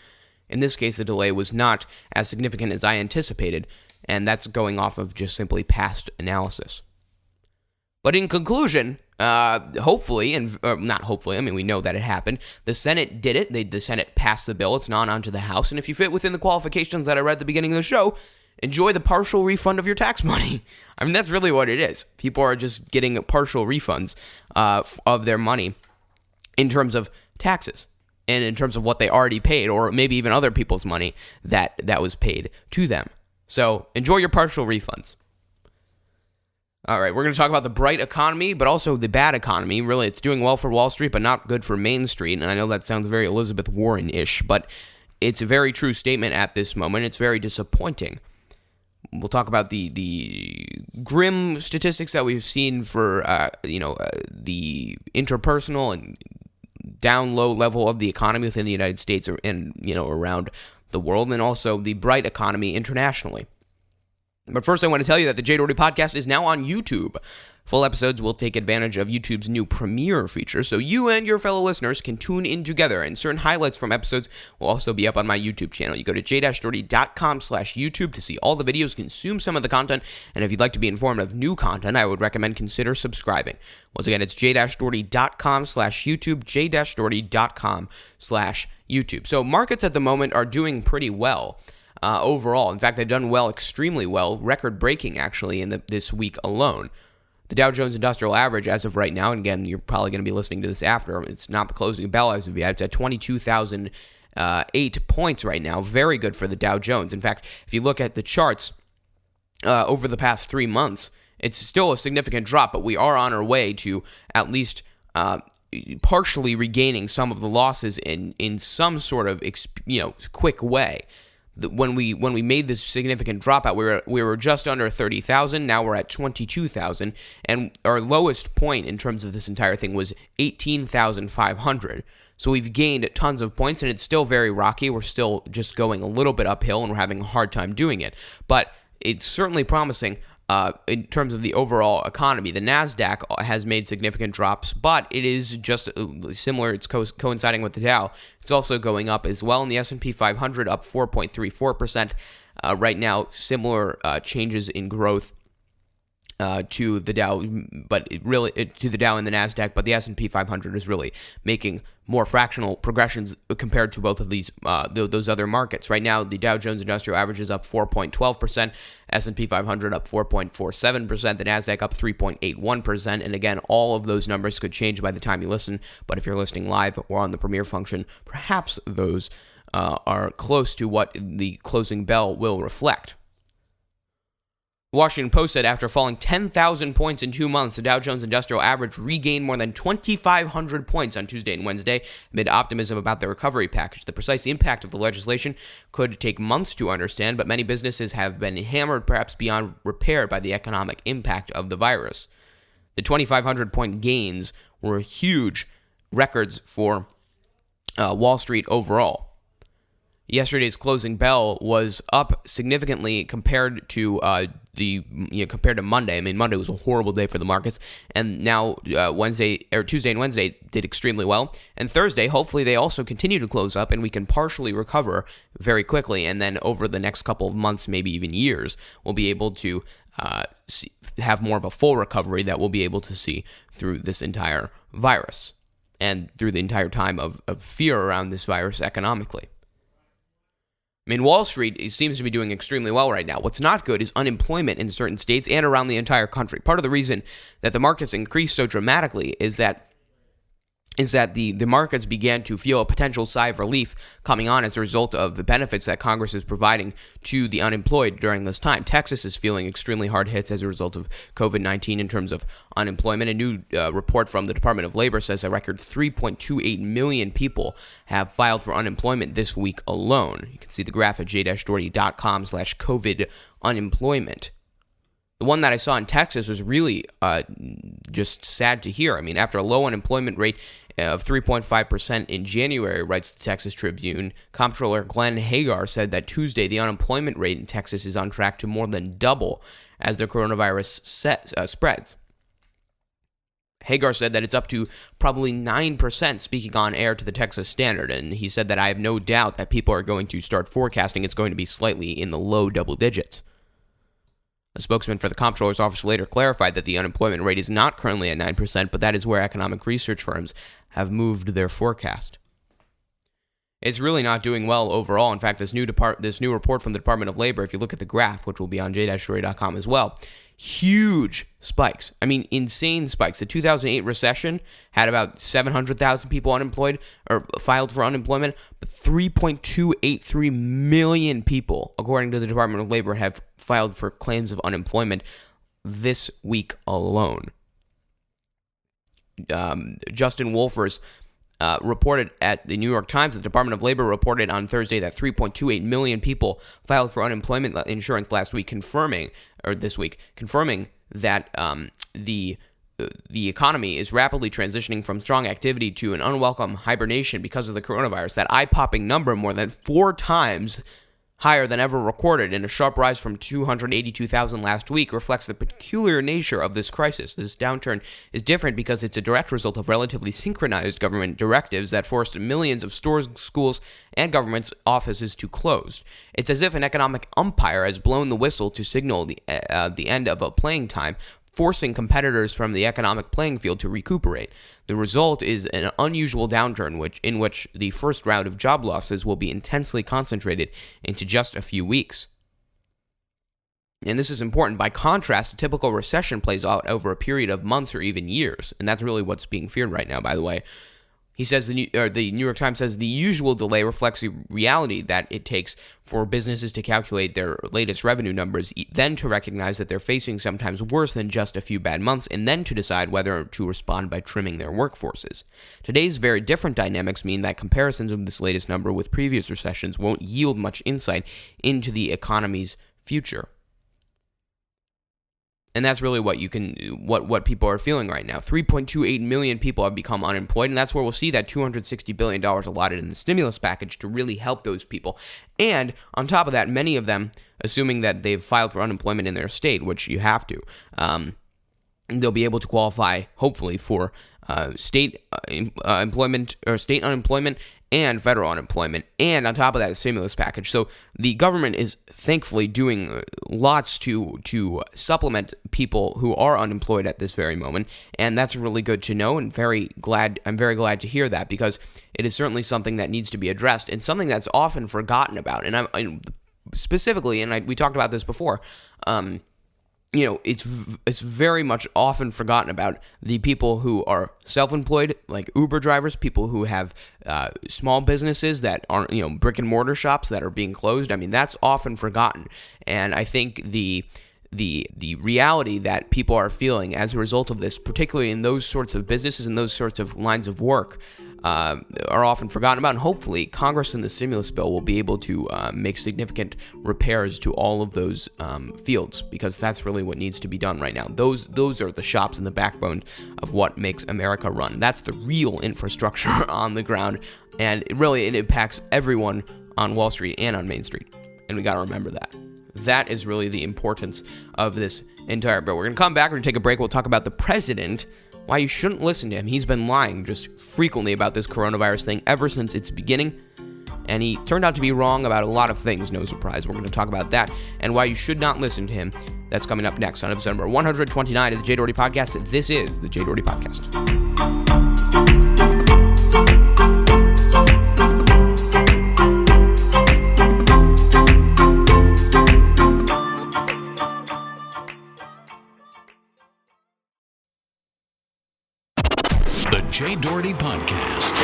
In this case, the delay was not as significant as I anticipated, and that's going off of just simply past analysis. But in conclusion, hopefully, and not hopefully, we know that it happened. The Senate did it. The Senate passed the bill. It's not on to the House. And if you fit within the qualifications that I read at the beginning of the show, enjoy the partial refund of your tax money. That's really what it is. People are just getting partial refunds of their money in terms of taxes and in terms of what they already paid, or maybe even other people's money that was paid to them. So enjoy your partial refunds. All right, we're going to talk about the bright economy, but also the bad economy. Really, it's doing well for Wall Street, but not good for Main Street. And I know that sounds very Elizabeth Warren-ish, but it's a very true statement at this moment. It's very disappointing. We'll talk about the grim statistics that we've seen for the interpersonal and down low level of the economy within the United States and around the world, and also the bright economy internationally. But first, I want to tell you that the Jay Doherty podcast is now on YouTube. Full episodes will take advantage of YouTube's new premiere feature, so you and your fellow listeners can tune in together, and certain highlights from episodes will also be up on my YouTube channel. You go to j-doherty.com/YouTube to see all the videos, consume some of the content, and if you'd like to be informed of new content, I would recommend consider subscribing. Once again, it's j-doherty.com/YouTube, j-doherty.com/YouTube. So markets at the moment are doing pretty well. Overall. In fact, they've done well, extremely well, record-breaking actually in this week alone. The Dow Jones Industrial Average as of right now, and again, you're probably going to be listening to this after, it's not the closing bell as of yet, it's at 22,008 points right now. Very good for the Dow Jones. In fact, if you look at the charts over the past 3 months, it's still a significant drop, but we are on our way to at least partially regaining some of the losses in some sort of quick way. When we made this significant dropout, we were just under 30,000. Now we're at 22,000, and our lowest point in terms of this entire thing was 18,500. So we've gained tons of points, and it's still very rocky. We're still just going a little bit uphill, and we're having a hard time doing it. But it's certainly promising. in terms of the overall economy. The NASDAQ has made significant drops, but it is just similar. It's coinciding with the Dow. It's also going up as well. In the S&P 500, up 4.34%. Right now, similar changes in growth to the Dow, to the Dow and the Nasdaq, but the S&P 500 is really making more fractional progressions compared to both of these those other markets. Right now, the Dow Jones Industrial Average is up 4.12%, S&P 500 up 4.47%, the Nasdaq up 3.81%, and again, all of those numbers could change by the time you listen. But if you're listening live or on the premiere function, perhaps those are close to what the closing bell will reflect. The Washington Post said after falling 10,000 points in 2 months, the Dow Jones Industrial Average regained more than 2,500 points on Tuesday and Wednesday amid optimism about the recovery package. The precise impact of the legislation could take months to understand, but many businesses have been hammered perhaps beyond repair by the economic impact of the virus. The 2,500-point gains were huge records for Wall Street overall. Yesterday's closing bell was up significantly compared to Monday. I mean, Monday was a horrible day for the markets, and now Tuesday and Wednesday did extremely well. And Thursday, hopefully, they also continue to close up, and we can partially recover very quickly. And then over the next couple of months, maybe even years, we'll be able to have more of a full recovery that we'll be able to see through this entire virus and through the entire time of fear around this virus economically. I mean, Wall Street seems to be doing extremely well right now. What's not good is unemployment in certain states and around the entire country. Part of the reason that the markets increased so dramatically is that the markets began to feel a potential sigh of relief coming on as a result of the benefits that Congress is providing to the unemployed during this time. Texas is feeling extremely hard hits as a result of COVID-19 in terms of unemployment. A new report from the Department of Labor says a record 3.28 million people have filed for unemployment this week alone. You can see the graph at j-doherty.com/COVID unemployment. The one that I saw in Texas was really just sad to hear. I mean, after a low unemployment rate of 3.5% in January, writes the Texas Tribune, Comptroller Glenn Hagar said that Tuesday the unemployment rate in Texas is on track to more than double as the coronavirus spreads. Hagar said that it's up to probably 9%, speaking on air to the Texas Standard, and he said that I have no doubt that people are going to start forecasting it's going to be slightly in the low double digits. A spokesman for the Comptroller's office later clarified that the unemployment rate is not currently at 9%, but that is where economic research firms have moved their forecast. It's really not doing well overall. In fact, this new report from the Department of Labor, if you look at the graph, which will be on j-story.com as well, huge spikes. I mean, insane spikes. The 2008 recession had about 700,000 people unemployed or filed for unemployment, but 3.283 million people, according to the Department of Labor, have filed for claims of unemployment this week alone. Justin Wolfers reported at the New York Times, the Department of Labor reported on Thursday that 3.28 million people filed for unemployment insurance this week, confirming that the economy is rapidly transitioning from strong activity to an unwelcome hibernation because of the coronavirus. That eye-popping number, more than 4 times higher than ever recorded, and a sharp rise from 282,000 last week, reflects the peculiar nature of this crisis. This downturn is different because it's a direct result of relatively synchronized government directives that forced millions of stores, schools, and government offices to close. It's as if an economic umpire has blown the whistle to signal the end of a playing time, forcing competitors from the economic playing field to recuperate. The result is an unusual downturn in which the first round of job losses will be intensely concentrated into just a few weeks. And this is important. By contrast, a typical recession plays out over a period of months or even years, and that's really what's being feared right now, by the way. He says, the New York Times says, the usual delay reflects the reality that it takes for businesses to calculate their latest revenue numbers, then to recognize that they're facing sometimes worse than just a few bad months, and then to decide whether to respond by trimming their workforces. Today's very different dynamics mean that comparisons of this latest number with previous recessions won't yield much insight into the economy's future. And that's really what people are feeling right now. 3.28 million people have become unemployed, and that's where we'll see that $260 billion allotted in the stimulus package to really help those people. And on top of that, many of them, assuming that they've filed for unemployment in their state, which you have to, they'll be able to qualify, hopefully, for state employment or state unemployment and federal unemployment, and on top of that, the stimulus package. So the government is thankfully doing lots to supplement people who are unemployed at this very moment, and that's really good to know. And I'm very glad to hear that, because it is certainly something that needs to be addressed and something that's often forgotten about. And I'm specifically, and we talked about this before. It's very much often forgotten about the people who are self-employed, like Uber drivers, people who have small businesses that aren't, brick and mortar shops that are being closed. I mean, that's often forgotten. And I think the reality that people are feeling as a result of this, particularly in those sorts of businesses and those sorts of lines of work, are often forgotten about. And hopefully Congress in the stimulus bill will be able to make significant repairs to all of those fields, because that's really what needs to be done right now. Those are the shops and the backbone of what makes America run. That's the real infrastructure on the ground, and it impacts everyone on Wall Street and on Main Street. And we got to remember that. That is really the importance of this entire bill. We're going to come back, we're going to take a break, we'll talk about the president, why you shouldn't listen to him. He's been lying just frequently about this coronavirus thing ever since its beginning, and he turned out to be wrong about a lot of things, no surprise. We're going to talk about that and why you should not listen to him. That's coming up next on episode number 129 of the Jay Doherty Podcast. This is the Jay Doherty Podcast. The Jay Doherty Podcast.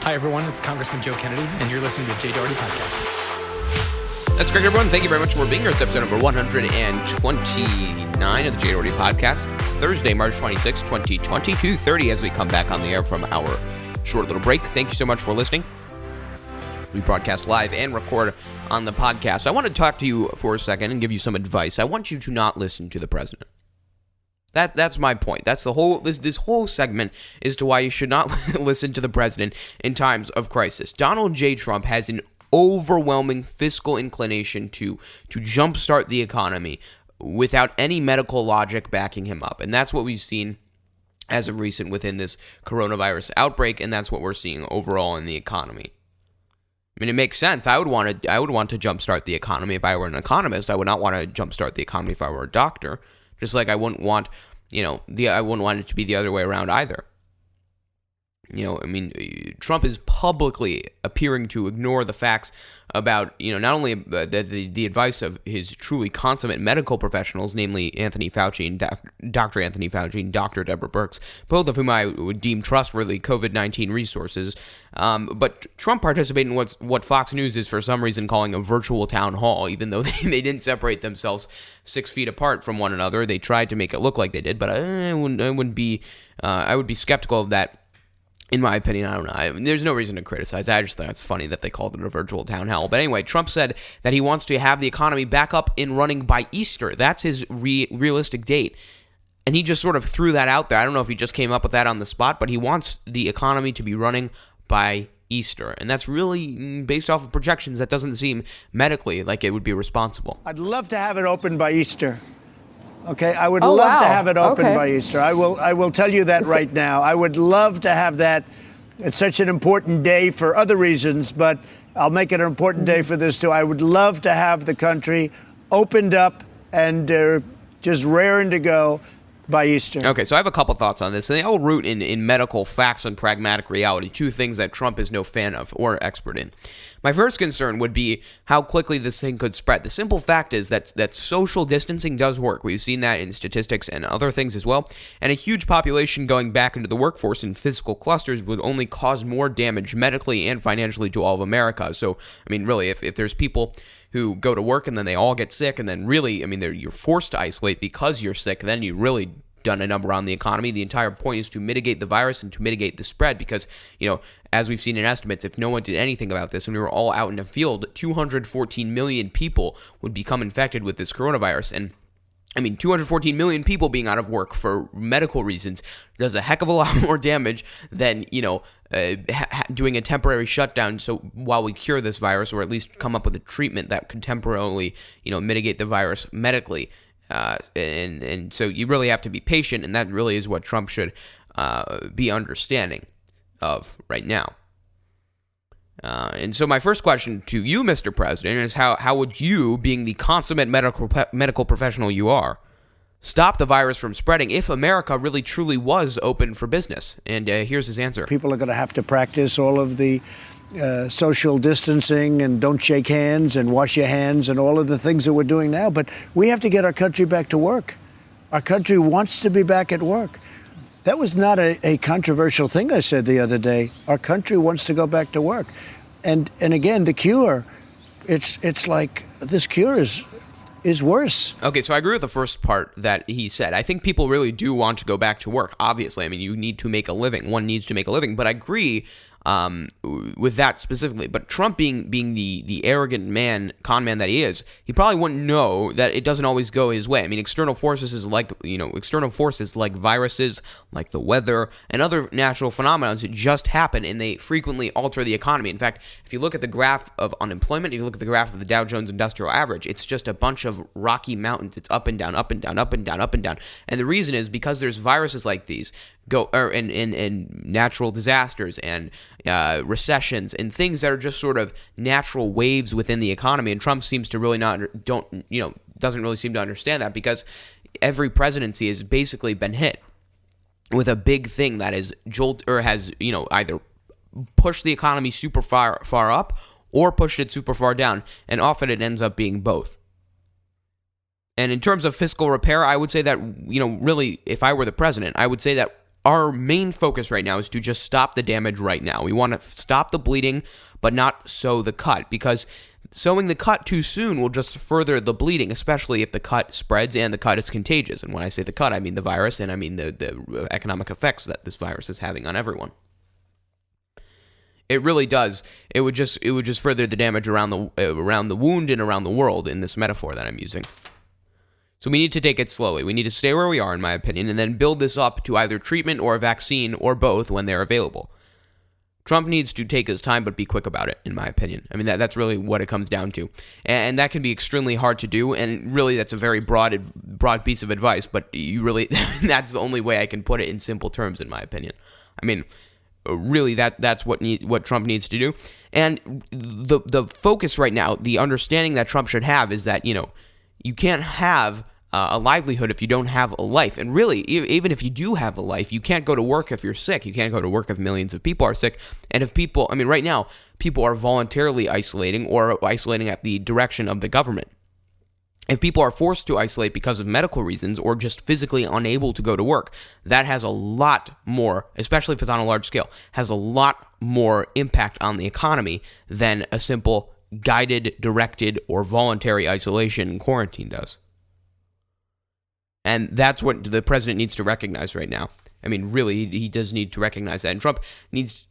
Hi, everyone. It's Congressman Joe Kennedy, and you're listening to the Jay Doherty Podcast. That's correct, everyone. Thank you very much for being here. It's episode number 129 of the Jay Doherty Podcast. Thursday, March 26, 2020, 2:30 as we come back on the air from our short little break. Thank you so much for listening. We broadcast live and record on the podcast. I want to talk to you for a second and give you some advice. I want you to not listen to the president. That's my point. That's the whole this whole segment is to why you should not listen to the president in times of crisis. Donald J. Trump has an overwhelming fiscal inclination to jumpstart the economy without any medical logic backing him up. And that's what we've seen as of recent within this coronavirus outbreak, and that's what we're seeing overall in the economy. I mean, it makes sense. I would want to jumpstart the economy if I were an economist. I would not want to jumpstart the economy if I were a doctor. Just like I wouldn't want, I wouldn't want it to be the other way around either. Trump is publicly appearing to ignore the facts about, not only the advice of his truly consummate medical professionals, namely Anthony Fauci and Dr. Anthony Fauci and Dr. Deborah Birx, both of whom I would deem trustworthy COVID-19 resources. But Trump participated in what Fox News is for some reason calling a virtual town hall, even though they didn't separate themselves 6 feet apart from one another. They tried to make it look like they did, but I would be skeptical of that. In my opinion, I don't know. There's no reason to criticize. I just think it's funny that they called it a virtual town hall. But anyway, Trump said that he wants to have the economy back up and running by Easter. That's his realistic date. And he just sort of threw that out there. I don't know if he just came up with that on the spot, but he wants the economy to be running by Easter. And that's really based off of projections. That doesn't seem medically like it would be responsible. I'd love to have it open by Easter. Okay, I would love to have it open by Easter. I will tell you that right now. I would love to have that. It's such an important day for other reasons, but I'll make it an important day for this too. I would love to have the country opened up and just raring to go by Easter. Okay, so I have a couple thoughts on this, and they all root in medical facts and pragmatic reality, two things that Trump is no fan of or expert in. My first concern would be how quickly this thing could spread. The simple fact is that social distancing does work. We've seen that in statistics and other things as well, and a huge population going back into the workforce in physical clusters would only cause more damage medically and financially to all of America. So, I mean, really, if there's people who go to work and then they all get sick, and then really, I mean, you're forced to isolate because you're sick, then you really done a number on the economy. The entire point is to mitigate the virus and to mitigate the spread because, as we've seen in estimates, if no one did anything about this and we were all out in the field, 214 million people would become infected with this coronavirus. And 214 million people being out of work for medical reasons does a heck of a lot more damage than, doing a temporary shutdown so while we cure this virus, or at least come up with a treatment that could temporarily, mitigate the virus medically. And so you really have to be patient, and that really is what Trump should be understanding of right now. And so my first question to you, Mr. President, is how would you, being the consummate medical professional you are, stop the virus from spreading if America really truly was open for business? And here's his answer. People are going to have to practice all of the social distancing and don't shake hands and wash your hands and all of the things that we're doing now. But we have to get our country back to work. Our country wants to be back at work. That was not a controversial thing I said the other day. Our country wants to go back to work. And again, the cure, it's like this cure is worse. Okay, so I agree with the first part that he said. I think people really do want to go back to work, obviously. You need to make a living. One needs to make a living. But I agree with that specifically. But Trump being the arrogant con man that he is, he probably wouldn't know that it doesn't always go his way. External forces like viruses, like the weather, and other natural phenomena that just happen, and they frequently alter the economy. In fact, if you look at the graph of unemployment, if you look at the graph of the Dow Jones Industrial Average, it's just a bunch of rocky mountains. It's up and down, up and down, up and down, up and down. And the reason is because there's viruses like these and natural disasters and recessions and things that are just sort of natural waves within the economy. And Trump seems to really doesn't really seem to understand that, because every presidency has basically been hit with a big thing that is has either pushed the economy super far up or pushed it super far down, and often it ends up being both. And in terms of fiscal repair, I would say that, really, if I were the president, I would say that our main focus right now is to just stop the damage right now. We want to stop the bleeding, but not sew the cut, because sewing the cut too soon will just further the bleeding, especially if the cut spreads and the cut is contagious. And when I say the cut, I mean the virus, and I mean the economic effects that this virus is having on everyone. It really does. It would just further the damage around the wound and around the world in this metaphor that I'm using. So we need to take it slowly. We need to stay where we are, in my opinion, and then build this up to either treatment or a vaccine or both when they're available. Trump needs to take his time, but be quick about it, in my opinion. That's really what it comes down to. And that can be extremely hard to do, and really that's a very broad piece of advice, but that's the only way I can put it in simple terms, in my opinion. Really, that's what Trump needs to do. And the focus right now, the understanding that Trump should have is that, you can't have a livelihood if you don't have a life. And really, even if you do have a life, you can't go to work if you're sick. You can't go to work if millions of people are sick. And if people, right now, people are voluntarily isolating or isolating at the direction of the government. If people are forced to isolate because of medical reasons or just physically unable to go to work, that has a lot more, especially if it's on a large scale, has a lot more impact on the economy than a simple guided, directed, or voluntary isolation and quarantine does. And that's what the president needs to recognize right now. Really, he does need to recognize that. And Trump needs,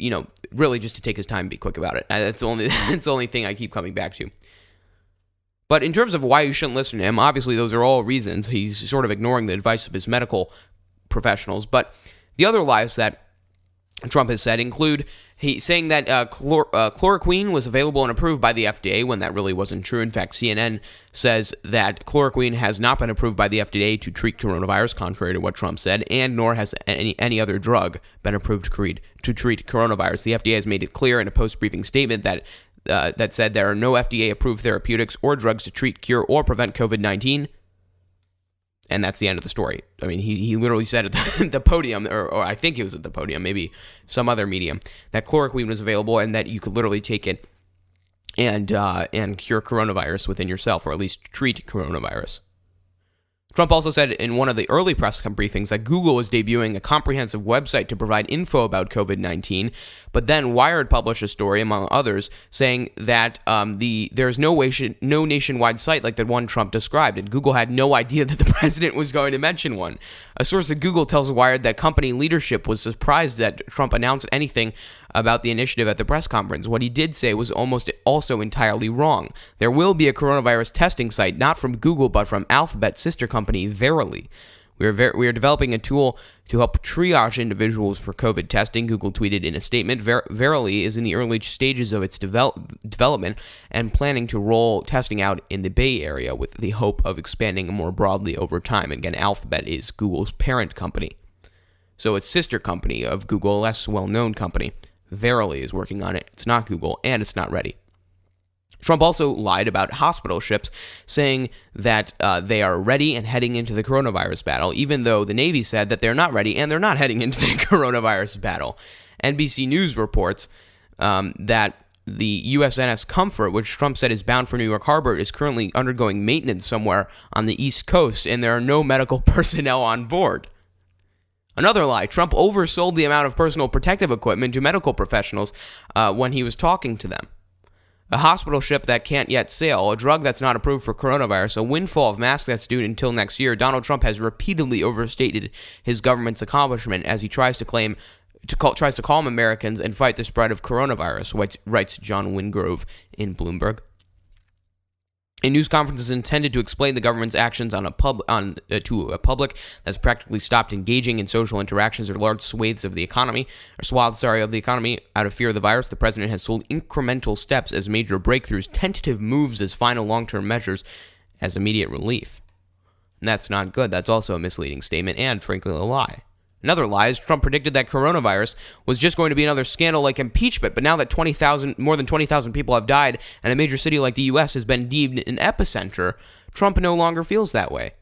really just to take his time and be quick about it. That's the only thing I keep coming back to. But in terms of why you shouldn't listen to him, obviously those are all reasons. He's sort of ignoring the advice of his medical professionals. But the other lies that Trump has said include saying that chloroquine was available and approved by the FDA when that really wasn't true. In fact, CNN says that chloroquine has not been approved by the FDA to treat coronavirus, contrary to what Trump said, and nor has any other drug been approved to treat coronavirus. The FDA has made it clear in a post-briefing statement that said there are no FDA-approved therapeutics or drugs to treat, cure, or prevent COVID-19. And that's the end of the story. He literally said at the podium, or I think it was at the podium, maybe some other medium, that chloroquine was available and that you could literally take it and cure coronavirus within yourself, or at least treat coronavirus. Trump also said in one of the early press briefings that Google was debuting a comprehensive website to provide info about COVID-19, but then Wired published a story, among others, saying that there's no nationwide site like the one Trump described, and Google had no idea that the president was going to mention one. A source at Google tells Wired that company leadership was surprised that Trump announced anything about the initiative at the press conference. What he did say was almost also entirely wrong. There will be a coronavirus testing site, not from Google, but from Alphabet's sister company, Verily. We are developing a tool to help triage individuals for COVID testing, Google tweeted in a statement. Verily is in the early stages of its development and planning to roll testing out in the Bay Area with the hope of expanding more broadly over time. And again, Alphabet is Google's parent company. So it's sister company of Google, a less well-known company. Verily is working on it. It's not Google, and it's not ready. Trump also lied about hospital ships, saying that they are ready and heading into the coronavirus battle, even though the Navy said that they're not ready and they're not heading into the coronavirus battle. NBC News reports that the USNS Comfort, which Trump said is bound for New York Harbor, is currently undergoing maintenance somewhere on the East Coast, and there are no medical personnel on board. Another lie, Trump oversold the amount of personal protective equipment to medical professionals when he was talking to them. A hospital ship that can't yet sail, a drug that's not approved for coronavirus, a windfall of masks that's due until next year. Donald Trump has repeatedly overstated his government's accomplishment as he tries to calm Americans and fight the spread of coronavirus, writes John Wingrove in Bloomberg. A news conference is intended to explain the government's actions to a public that's practically stopped engaging in social interactions or large swaths of the economy, out of fear of the virus. The president has sold incremental steps as major breakthroughs, tentative moves as final long-term measures as immediate relief. And that's not good. That's also a misleading statement and, frankly, a lie. Another lie is Trump predicted that coronavirus was just going to be another scandal like impeachment, but now that more than 20,000 people have died and a major city like the U.S. has been deemed an epicenter, Trump no longer feels that way.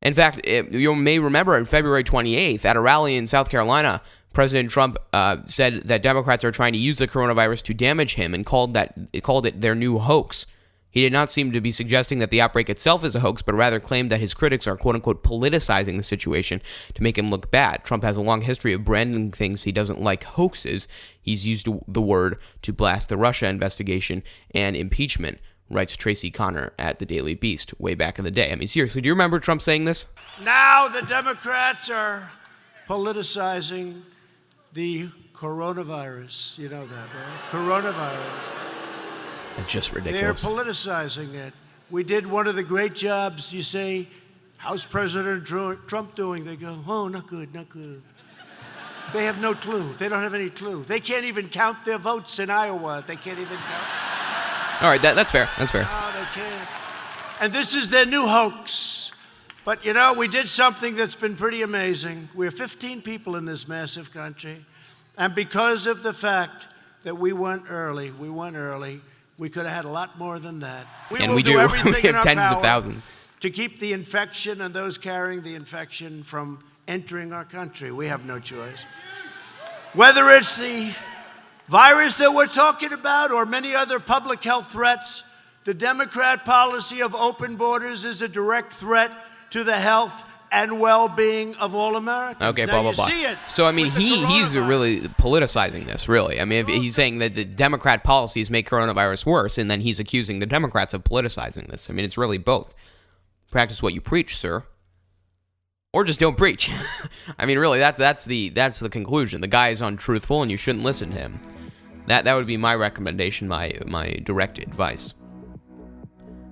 In fact, you may remember on February 28th, at a rally in South Carolina, President Trump said that Democrats are trying to use the coronavirus to damage him and called it their new hoax. He did not seem to be suggesting that the outbreak itself is a hoax, but rather claimed that his critics are quote-unquote politicizing the situation to make him look bad. Trump has a long history of branding things he doesn't like hoaxes. He's used the word to blast the Russia investigation and impeachment, writes Tracy Connor at the Daily Beast way back in the day. I mean, seriously, do you remember Trump saying this? Now the Democrats are politicizing the coronavirus. You know that, right? Coronavirus. It's just ridiculous. They're politicizing it. We did one of the great jobs. You say, how's President Trump doing? They go, oh, not good, not good. They have no clue. They don't have any clue. They can't even count their votes in Iowa. They can't even count. All right, that's fair. That's fair. No, they can't. And this is their new hoax. But, you know, we did something that's been pretty amazing. We're 15 people in this massive country. And because of the fact that we went early, we could have had a lot more than that. We do everything we have tens of thousands to keep the infection and those carrying the infection from entering our country. We have no choice. Whether it's the virus that we're talking about or many other public health threats, the Democrat policy of open borders is a direct threat to the health and well-being of all Americans. Okay, now blah, blah, blah. See it so, I mean, he's really politicizing this, really. I mean, if he's saying that the Democrat policies make coronavirus worse, and then he's accusing the Democrats of politicizing this. I mean, it's really both. Practice what you preach, sir. Or just don't preach. I mean, really, that's the conclusion. The guy is untruthful, and you shouldn't listen to him. That would be my recommendation, my direct advice.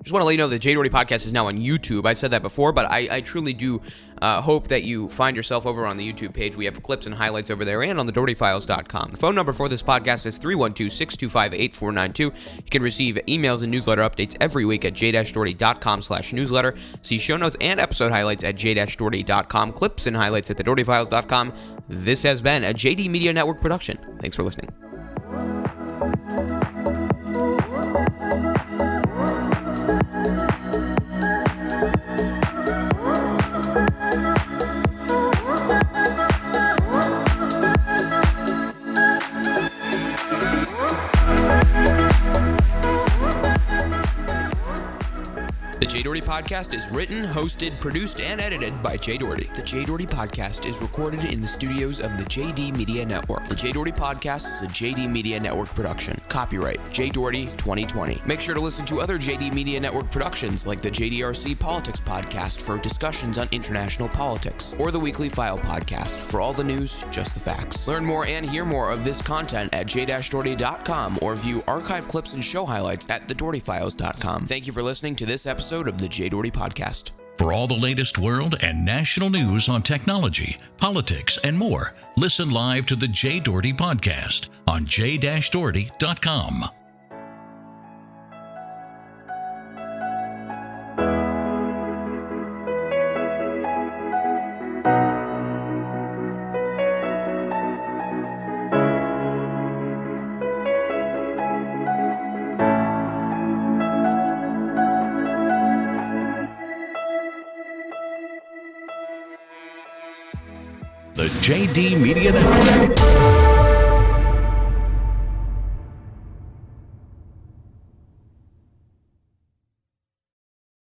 Just want to let you know that the Jay Doherty Podcast is now on YouTube. I said that before, but I truly do hope that you find yourself over on the YouTube page. We have clips and highlights over there and on the DohertyFiles.com. The phone number for this podcast is 312-625-8492. You can receive emails and newsletter updates every week at j-doherty.com/newsletter. See show notes and episode highlights at j-doherty.com. Clips and highlights at the DohertyFiles.com. This has been a JD Media Network production. Thanks for listening. The The Jay Doherty Podcast is written, hosted, produced, and edited by Jay Doherty. The Jay Doherty Podcast is recorded in the studios of the JD Media Network. The Jay Doherty Podcast is a JD Media Network production. Copyright Jay Doherty 2020. Make sure to listen to other JD Media Network productions like the JDRC Politics Podcast for discussions on international politics, or the Weekly File Podcast for all the news, just the facts. Learn more and hear more of this content at j-doherty.com or view archive clips and show highlights at thedohertyfiles.com. Thank you for listening to this episode of the Jay Doherty Podcast. For all the latest world and national news on technology, politics, and more, listen live to the Jay Doherty Podcast on j-doherty.com. The JD Media Network.